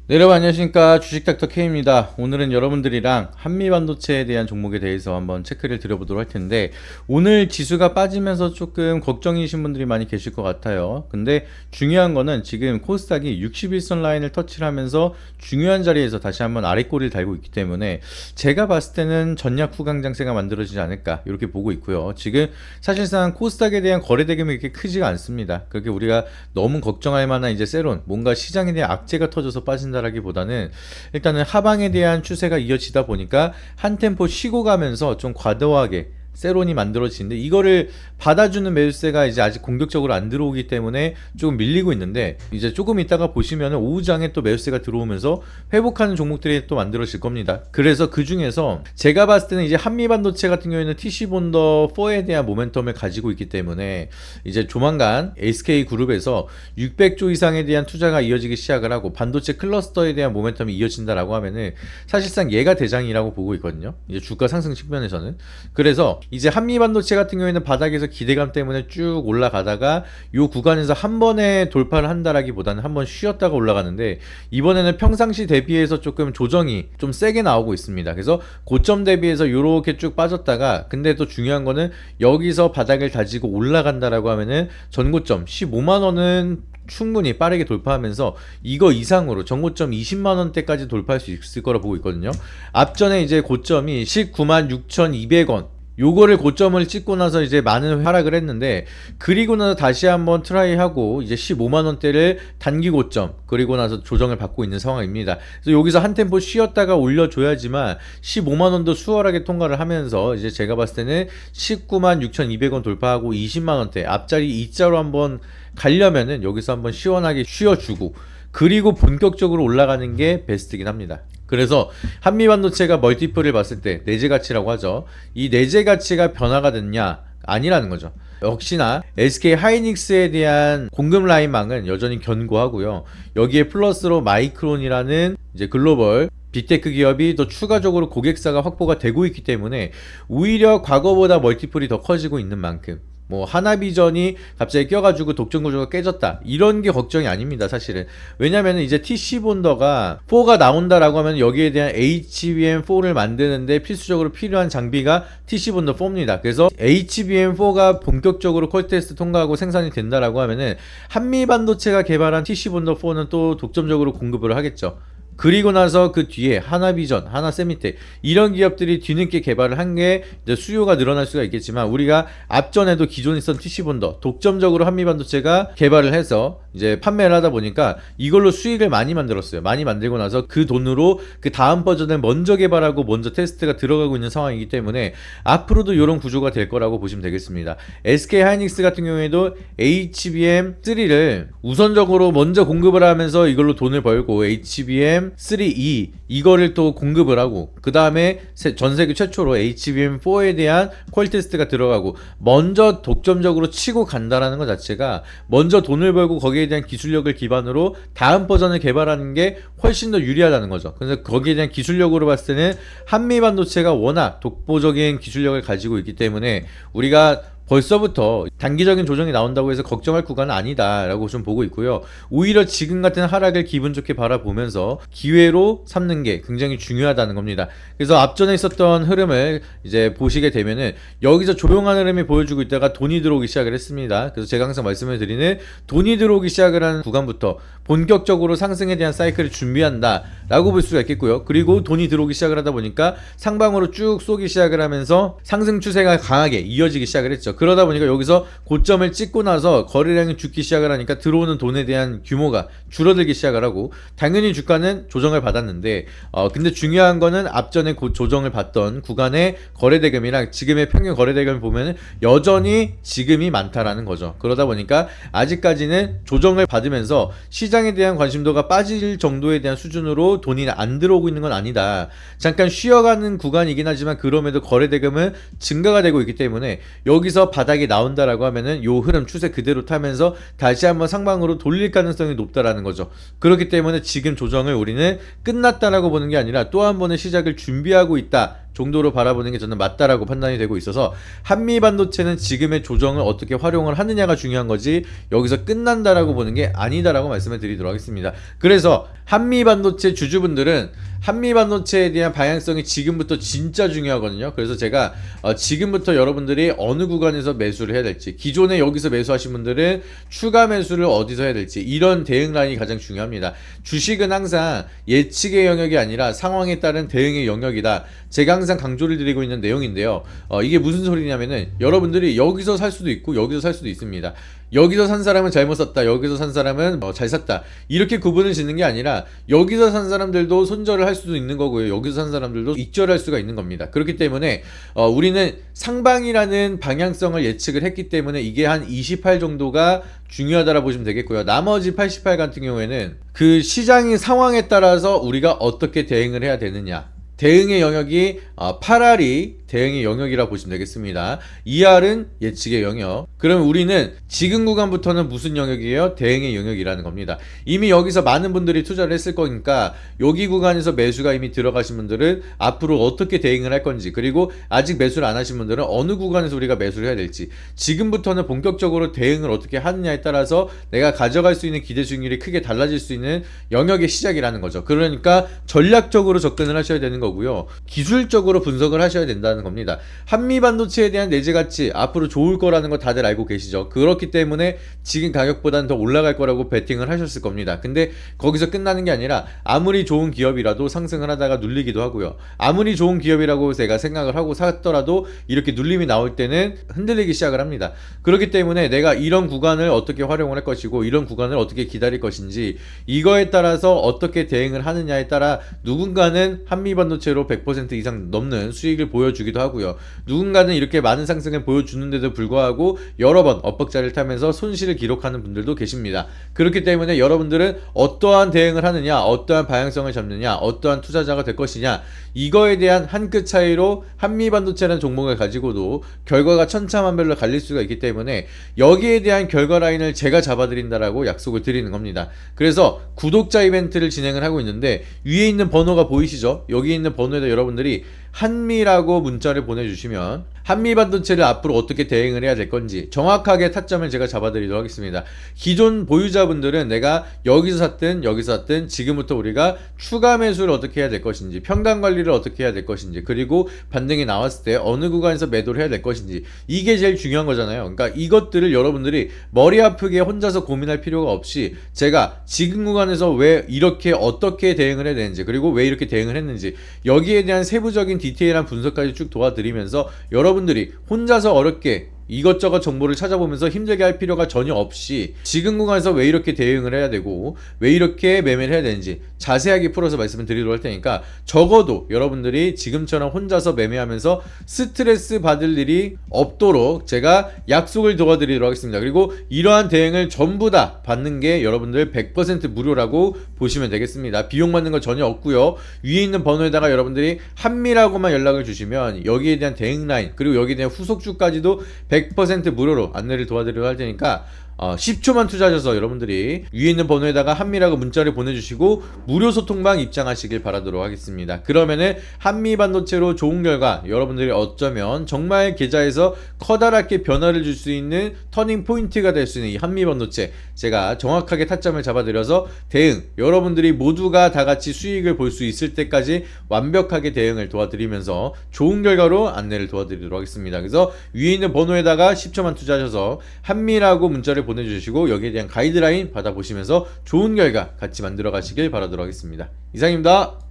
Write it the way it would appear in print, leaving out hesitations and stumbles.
네, 여러분 안녕하십니까. 주식닥터 K입니다. 오늘은 여러분들이랑 한미반도체에 대한 종목에 대해서 한번 체크를 드려보도록 할 텐데, 오늘 지수가 빠지면서 조금 걱정이신 분들이 많이 계실 것 같아요. 근데 중요한 거는 지금 코스닥이 61선 라인을 터치를 하면서 중요한 자리에서 다시 한번 아래꼬리를 달고 있기 때문에 제가 봤을 때는 전략 후강 장세가 만들어지지 않을까 이렇게 보고 있고요. 지금 사실상 코스닥에 대한 거래 대금이 이렇게 크지가 않습니다. 그렇게 우리가 너무 걱정할 만한 이제 세론, 뭔가 시장에 대한 악재가 터져서 빠진다 라기보다는 일단은 하방에 대한 추세가 이어지다 보니까 한 템포 쉬고 가면서 좀 과도하게 세론이 만들어지는데, 이거를 받아주는 매수세가 이제 아직 공격적으로 안 들어오기 때문에 조금 밀리고 있는데, 이제 조금 있다가 보시면은 오후장에 또 매수세가 들어오면서 회복하는 종목들이 또 만들어질 겁니다. 그래서 그 중에서 제가 봤을 때는 이제 한미반도체 같은 경우에는 TC본더 4에 대한 모멘텀을 가지고 있기 때문에 이제 조만간 SK그룹에서 600조 이상에 대한 투자가 이어지기 시작을 하고 반도체 클러스터에 대한 모멘텀이 이어진다라고 하면은 사실상 얘가 대장이라고 보고 있거든요. 이제 주가 상승 측면에서는. 그래서 이제 한미반도체 같은 경우에는 바닥에서 기대감 때문에 쭉 올라가다가 요 구간에서 한 번에 돌파를 한다라기보다는 한 번 쉬었다가 올라가는데, 이번에는 평상시 대비해서 조금 조정이 좀 세게 나오고 있습니다. 그래서 고점 대비해서 요렇게 쭉 빠졌다가, 근데 또 중요한 거는 여기서 바닥을 다지고 올라간다라고 하면은 전고점 15만원은 충분히 빠르게 돌파하면서 이거 이상으로 전고점 20만원대까지 돌파할 수 있을 거라 보고 있거든요. 앞전에 이제 고점이 19만 6,200원, 요거를 고점을 찍고 나서 이제 많은 하락을 했는데, 그리고 나서 다시 한번 트라이하고 이제 15만원대를 단기 고점, 그리고 나서 조정을 받고 있는 상황입니다. 그래서 여기서 한 템포 쉬었다가 올려줘야지만 15만원도 수월하게 통과를 하면서 이제 제가 봤을 때는 19만 6,200원 돌파하고 20만원대 앞자리 이자로 한번 가려면은 여기서 한번 시원하게 쉬어주고, 그리고 본격적으로 올라가는 게 베스트긴 합니다. 그래서 한미반도체가 멀티플을 봤을 때 내재 가치라고 하죠. 이 내재 가치가 변화가 됐냐? 아니라는 거죠. 역시나 SK 하이닉스에 대한 공급 라인망은 여전히 견고하고요. 여기에 플러스로 마이크론이라는 이제 글로벌 빅테크 기업이 또 추가적으로 고객사가 확보가 되고 있기 때문에 오히려 과거보다 멀티플이 더 커지고 있는 만큼, 뭐 하나비전이 갑자기 껴가지고 독점 구조가 깨졌다 이런 게 걱정이 아닙니다, 사실은. 왜냐면은 이제 TC본더가 4가 나온다라고 하면 여기에 대한 HBM4를 만드는데 필수적으로 필요한 장비가 TC본더 4입니다. 그래서 HBM4가 본격적으로 퀄테스트 통과하고 생산이 된다라고 하면은 한미반도체가 개발한 TC본더 4는 또 독점적으로 공급을 하겠죠. 그리고 나서 그 뒤에 하나비전, 하나세미텍 이런 기업들이 뒤늦게 개발을 한 게 수요가 늘어날 수가 있겠지만, 우리가 앞전에도 기존에 있던 TC본더 독점적으로 한미반도체가 개발을 해서 이제 판매를 하다 보니까 이걸로 수익을 많이 만들었어요. 많이 만들고 나서 그 돈으로 그 다음 버전을 먼저 개발하고 먼저 테스트가 들어가고 있는 상황이기 때문에 앞으로도 이런 구조가 될 거라고 보시면 되겠습니다. SK 하이닉스 같은 경우에도 HBM3를 우선적으로 먼저 공급을 하면서 이걸로 돈을 벌고, HBM3E 이거를 또 공급을 하고, 그 다음에 전세계 최초로 HBM4에 대한 퀄 테스트가 들어가고, 먼저 독점적으로 치고 간다라는 것 자체가 먼저 돈을 벌고 거기에 대한 기술력을 기반으로 다음 버전을 개발하는 게 훨씬 더 유리하다는 거죠. 그래서 거기에 대한 기술력으로 봤을 때는 한미반도체가 워낙 독보적인 기술력을 가지고 있기 때문에 우리가 벌써부터 단기적인 조정이 나온다고 해서 걱정할 구간은 아니다라고 좀 보고 있고요. 오히려 지금 같은 하락을 기분 좋게 바라보면서 기회로 삼는 게 굉장히 중요하다는 겁니다. 그래서 앞전에 있었던 흐름을 이제 보시게 되면은 여기서 조용한 흐름이 보여주고 있다가 돈이 들어오기 시작을 했습니다. 그래서 제가 항상 말씀을 드리는, 돈이 들어오기 시작을 하는 구간부터 본격적으로 상승에 대한 사이클을 준비한다라고 볼 수가 있겠고요. 그리고 돈이 들어오기 시작을 하다 보니까 상방으로 쭉 쏘기 시작을 하면서 상승 추세가 강하게 이어지기 시작을 했죠. 그러다 보니까 여기서 고점을 찍고 나서 거래량이 죽기 시작을 하니까 들어오는 돈에 대한 규모가 줄어들기 시작을 하고, 당연히 주가는 조정을 받았는데, 근데 중요한 거는 앞전에 조정을 받던 구간의 거래대금이랑 지금의 평균 거래대금을 보면 여전히 지금이 많다라는 거죠. 그러다 보니까 아직까지는 조정을 받으면서 시장에 대한 관심도가 빠질 정도에 대한 수준으로 돈이 안 들어오고 있는 건 아니다. 잠깐 쉬어가는 구간이긴 하지만 그럼에도 거래대금은 증가가 되고 있기 때문에 여기서 바닥이 나온다라고 하면은 요 흐름 추세 그대로 타면서 다시 한번 상방으로 돌릴 가능성이 높다라는 거죠. 그렇기 때문에 지금 조정을 우리는 끝났다라고 보는 게 아니라 또 한 번의 시작을 준비하고 있다, 정도로 바라보는 게 저는 맞다라고 판단이 되고 있어서 한미 반도체는 지금의 조정을 어떻게 활용을 하느냐가 중요한 거지 여기서 끝난다라고 보는 게 아니다라고 말씀을 드리도록 하겠습니다. 그래서 한미 반도체 주주분들은 한미 반도체에 대한 방향성이 지금부터 진짜 중요하거든요. 그래서 제가 지금부터 여러분들이 어느 구간에서 매수를 해야 될지, 기존에 여기서 매수하신 분들은 추가 매수를 어디서 해야 될지, 이런 대응 라인이 가장 중요합니다. 주식은 항상 예측의 영역이 아니라 상황에 따른 대응의 영역이다. 제가 항상 강조를 드리고 있는 내용인데요. 이게 무슨 소리냐면은 여러분들이 여기서 살 수도 있고 여기서 살 수도 있습니다. 여기서 산 사람은 잘못 샀다, 여기서 산 사람은 잘 샀다, 이렇게 구분을 짓는 게 아니라 여기서 산 사람들도 손절을 할 수도 있는 거고요, 여기서 산 사람들도 익절할 수가 있는 겁니다. 그렇기 때문에 우리는 상방이라는 방향성을 예측을 했기 때문에 이게 한 28 정도가 중요하다라 보시면 되겠고요. 나머지 88 같은 경우에는 그 시장의 상황에 따라서 우리가 어떻게 대응을 해야 되느냐, 대응의 영역이 8R이 대응의 영역이라 보시면 되겠습니다. 2R은 예측의 영역. 그러면 우리는 지금 구간부터는 무슨 영역이에요? 대응의 영역이라는 겁니다. 이미 여기서 많은 분들이 투자를 했을 거니까 여기 구간에서 매수가 이미 들어가신 분들은 앞으로 어떻게 대응을 할 건지, 그리고 아직 매수를 안 하신 분들은 어느 구간에서 우리가 매수를 해야 될지, 지금부터는 본격적으로 대응을 어떻게 하느냐에 따라서 내가 가져갈 수 있는 기대 수익률이 크게 달라질 수 있는 영역의 시작이라는 거죠. 그러니까 전략적으로 접근을 하셔야 되는 거고요, 기술적으로 분석을 하셔야 된다는 겁니다. 한미 반도체에 대한 내재 가치 앞으로 좋을 거라는 거 다들 알고 계시죠. 그렇기 때문에 지금 가격보다는 더 올라갈 거라고 베팅을 하셨을 겁니다. 근데 거기서 끝나는 게 아니라 아무리 좋은 기업이라도 상승을 하다가 눌리기도 하고요, 아무리 좋은 기업이라고 제가 생각을 하고 샀더라도 이렇게 눌림이 나올 때는 흔들리기 시작을 합니다. 그렇기 때문에 내가 이런 구간을 어떻게 활용을 할 것이고 이런 구간을 어떻게 기다릴 것인지, 이거에 따라서 어떻게 대응을 하느냐에 따라 누군가는 한미 반도체로 100% 이상 넘는 수익을 보여주기도 하고요, 누군가는 이렇게 많은 상승을 보여주는데도 불구하고 여러 번 엇박자를 타면서 손실을 기록하는 분들도 계십니다. 그렇기 때문에 여러분들은 어떠한 대응을 하느냐, 어떠한 방향성을 잡느냐, 어떠한 투자자가 될 것이냐, 이거에 대한 한 끗 차이로 한미 반도체라는 종목을 가지고도 결과가 천차만별로 갈릴 수가 있기 때문에 여기에 대한 결과 라인을 제가 잡아드린다라고 약속을 드리는 겁니다. 그래서 구독자 이벤트를 진행을 하고 있는데 위에 있는 번호가 보이시죠? 여기 있는 번호에다 여러분들이 한미라고 문자를 보내주시면 한미 반도체를 앞으로 어떻게 대응을 해야 될 건지 정확하게 타점을 제가 잡아드리도록 하겠습니다. 기존 보유자분들은 내가 여기서 샀든 여기서 샀든 지금부터 우리가 추가 매수를 어떻게 해야 될 것인지, 평단 관리를 어떻게 해야 될 것인지, 그리고 반등이 나왔을 때 어느 구간에서 매도를 해야 될 것인지, 이게 제일 중요한 거잖아요. 그러니까 이것들을 여러분들이 머리 아프게 혼자서 고민할 필요가 없이 제가 지금 구간에서 왜 이렇게 어떻게 대응을 해야 되는지, 그리고 왜 이렇게 대응을 했는지, 여기에 대한 세부적인 디테일한 분석까지 쭉 도와드리면서 여러분들이 혼자서 어렵게 이것저것 정보를 찾아보면서 힘들게 할 필요가 전혀 없이 지금 구간에서 왜 이렇게 대응을 해야 되고 왜 이렇게 매매를 해야 되는지 자세하게 풀어서 말씀을 드리도록 할 테니까, 적어도 여러분들이 지금처럼 혼자서 매매하면서 스트레스 받을 일이 없도록 제가 약속을 도와드리도록 하겠습니다. 그리고 이러한 대응을 전부 다 받는 게 여러분들 100% 무료라고 보시면 되겠습니다. 비용 받는 거 전혀 없고요. 위에 있는 번호에다가 여러분들이 한미라고만 연락을 주시면 여기에 대한 대응 라인, 그리고 여기에 대한 후속주까지도 100% 무료로 안내를 도와드리도록 할 테니까 10초만 투자하셔서 여러분들이 위에 있는 번호에다가 한미라고 문자를 보내주시고 무료 소통방 입장하시길 바라도록 하겠습니다. 그러면은 한미 반도체로 좋은 결과, 여러분들이 어쩌면 정말 계좌에서 커다랗게 변화를 줄 수 있는 터닝 포인트가 될 수 있는 이 한미 반도체, 제가 정확하게 타점을 잡아드려서 대응, 여러분들이 모두가 다 같이 수익을 볼 수 있을 때까지 완벽하게 대응을 도와드리면서 좋은 결과로 안내를 도와드리도록 하겠습니다. 그래서 위에 있는 번호에다가 10초만 투자하셔서 한미라고 문자를 보내주시고 여기에 대한 가이드라인 받아보시면서 좋은 결과 같이 만들어 가시길 바라도록 하겠습니다. 이상입니다.